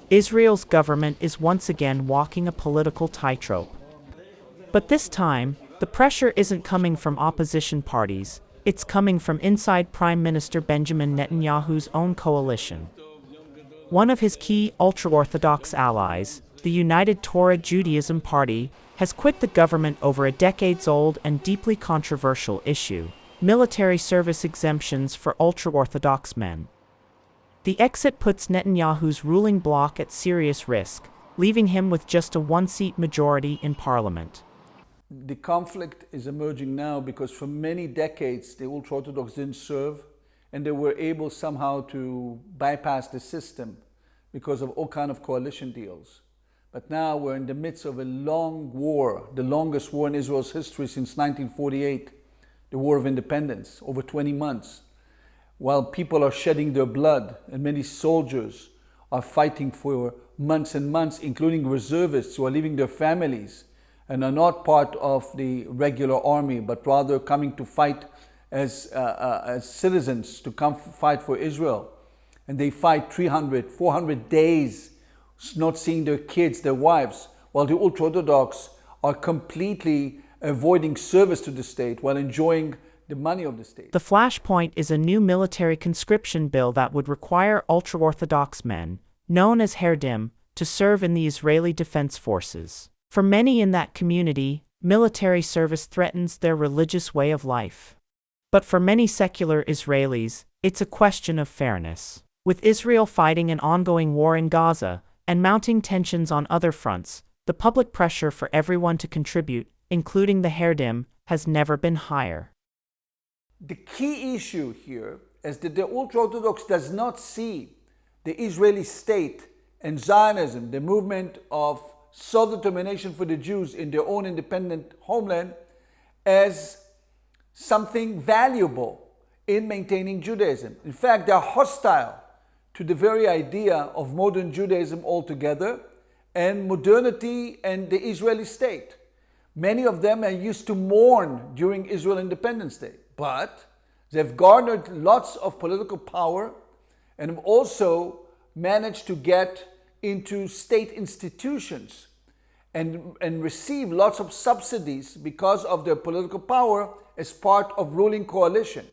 Israel's government is once again walking a political tightrope. But this time, the pressure isn't coming from opposition parties, it's coming from inside Prime Minister Benjamin Netanyahu's own coalition. One of his key ultra-Orthodox allies, the United Torah Judaism party, has quit the government over a decades-old and deeply controversial issue: military service exemptions for ultra-Orthodox men. The exit puts Netanyahu's ruling bloc at serious risk, leaving him with just a one-seat majority in parliament. The conflict is emerging now because for many decades the Ultra-Orthodox didn't serve, and they were able somehow to bypass the system because of all kinds of coalition deals. But now we're in the midst of a long war, the longest war in Israel's history since 1948, the War of Independence, over 20 months. While people are shedding their blood and many soldiers are fighting for months and months, including reservists who are leaving their families and are not part of the regular army, but rather coming to fight as citizens, to come fight for Israel. And they fight 300, 400 days, not seeing their kids, their wives, while the Ultra-Orthodox are completely avoiding service to the state while enjoying the money of the state. The flashpoint is a new military conscription bill that would require ultra-Orthodox men, known as Haredim, to serve in the Israeli Defense Forces. For many in that community, military service threatens their religious way of life. But for many secular Israelis, it's a question of fairness. With Israel fighting an ongoing war in Gaza and mounting tensions on other fronts, the public pressure for everyone to contribute, including the Haredim, has never been higher. The key issue here is that the Ultra-Orthodox does not see the Israeli state and Zionism, the movement of self-determination for the Jews in their own independent homeland, as something valuable in maintaining Judaism. In fact, they are hostile to the very idea of modern Judaism altogether and modernity and the Israeli state. Many of them are used to mourn during Israel Independence Day, but they've garnered lots of political power and have also managed to get into state institutions and receive lots of subsidies because of their political power as part of ruling coalition.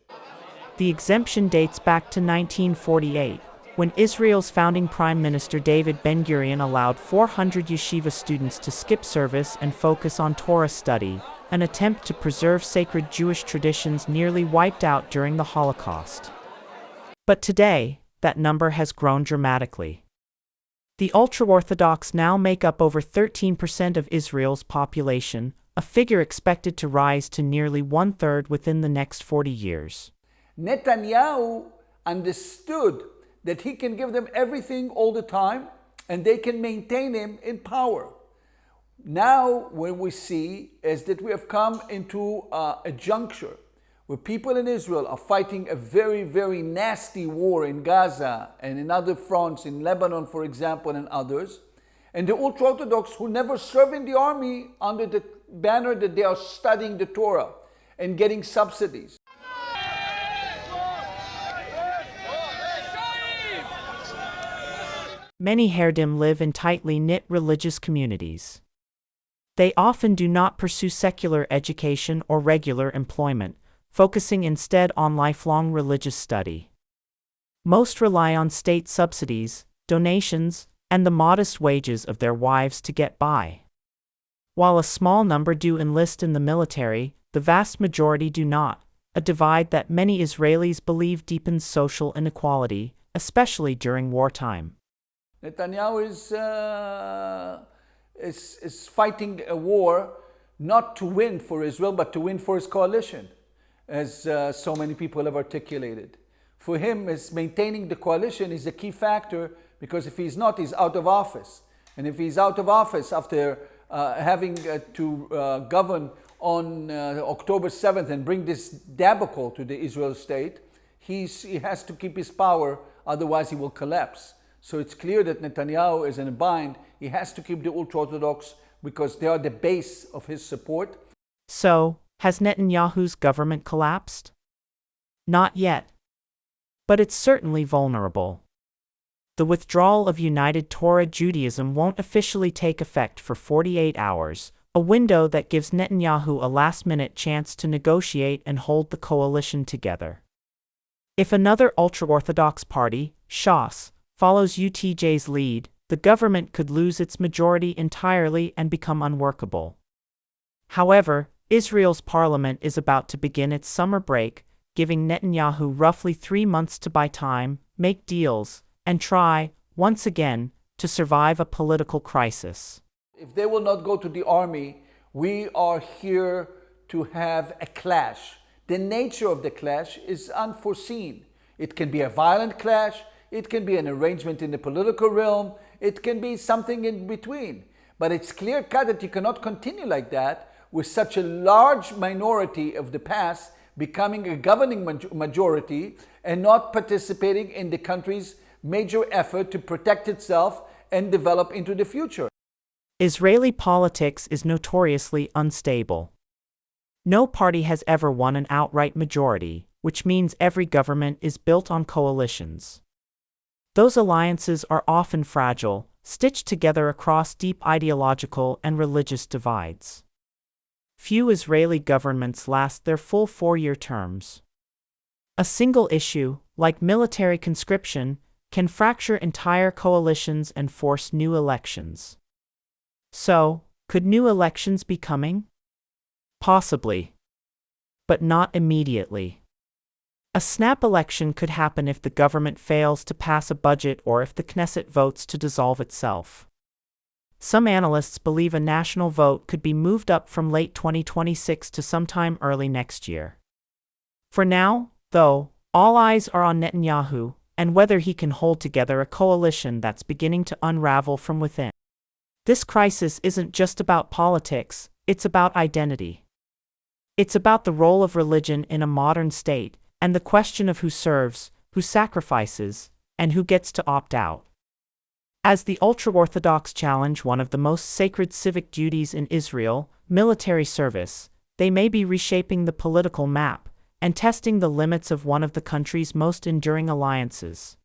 The exemption dates back to 1948, when Israel's founding Prime Minister Ben-Gurion allowed 400 yeshiva students to skip service and focus on Torah study, an attempt to preserve sacred Jewish traditions nearly wiped out during the Holocaust. But today, that number has grown dramatically. The ultra-Orthodox now make up over 13% of Israel's population, a figure expected to rise to nearly one-third within the next 40 years. Netanyahu understood that he can give them everything all the time and they can maintain him in power. Now what we see is that we have come into a juncture where people in Israel are fighting a very, very nasty war in Gaza and in other fronts, in Lebanon, for example, and others. And the Ultra-Orthodox who never serve in the army under the banner that they are studying the Torah and getting subsidies. Many Haredim live in tightly knit religious communities. They often do not pursue secular education or regular employment, focusing instead on lifelong religious study. Most rely on state subsidies, donations, and the modest wages of their wives to get by. While a small number do enlist in the military, the vast majority do not, a divide that many Israelis believe deepens social inequality, especially during wartime. Netanyahu is fighting a war not to win for Israel, but to win for his coalition, as so many people have articulated. For him, maintaining the coalition is a key factor, because if he's not, he's out of office. And if he's out of office after having to govern on October 7th and bring this debacle to the Israel state, he has to keep his power, otherwise he will collapse. So it's clear that Netanyahu is in a bind. He has to keep the Ultra-Orthodox because they are the base of his support. So, has Netanyahu's government collapsed? Not yet. But it's certainly vulnerable. the withdrawal of United Torah Judaism won't officially take effect for 48 hours, a window that gives Netanyahu a last-minute chance to negotiate and hold the coalition together. If another ultra-Orthodox party, Shas, follows UTJ's lead, the government could lose its majority entirely and become unworkable. However, Israel's parliament is about to begin its summer break, giving Netanyahu roughly 3 months to buy time, make deals, and try, once again, to survive a political crisis. If they will not go to the army, we are here to have a clash. The nature of the clash is unforeseen. It can be a violent clash, it can be an arrangement in the political realm, it can be something in between. But it's clear-cut that you cannot continue like that with such a large minority of the past becoming a governing majority and not participating in the country's major effort to protect itself and develop into the future. Israeli politics is notoriously unstable. No party has ever won an outright majority, which means every government is built on coalitions. Those alliances are often fragile, stitched together across deep ideological and religious divides. Few Israeli governments last their full 4-year terms. A single issue, like military conscription, can fracture entire coalitions and force new elections. So, could new elections be coming? Possibly. But not immediately. A snap election could happen if the government fails to pass a budget or if the Knesset votes to dissolve itself. Some analysts believe a national vote could be moved up from late 2026 to sometime early next year. For now, though, all eyes are on Netanyahu and whether he can hold together a coalition that's beginning to unravel from within. This crisis isn't just about politics, it's about identity. It's about the role of religion in a modern state and the question of who serves, who sacrifices, and who gets to opt out. As the Ultra-Orthodox challenge one of the most sacred civic duties in Israel, military service, they may be reshaping the political map and testing the limits of one of the country's most enduring alliances.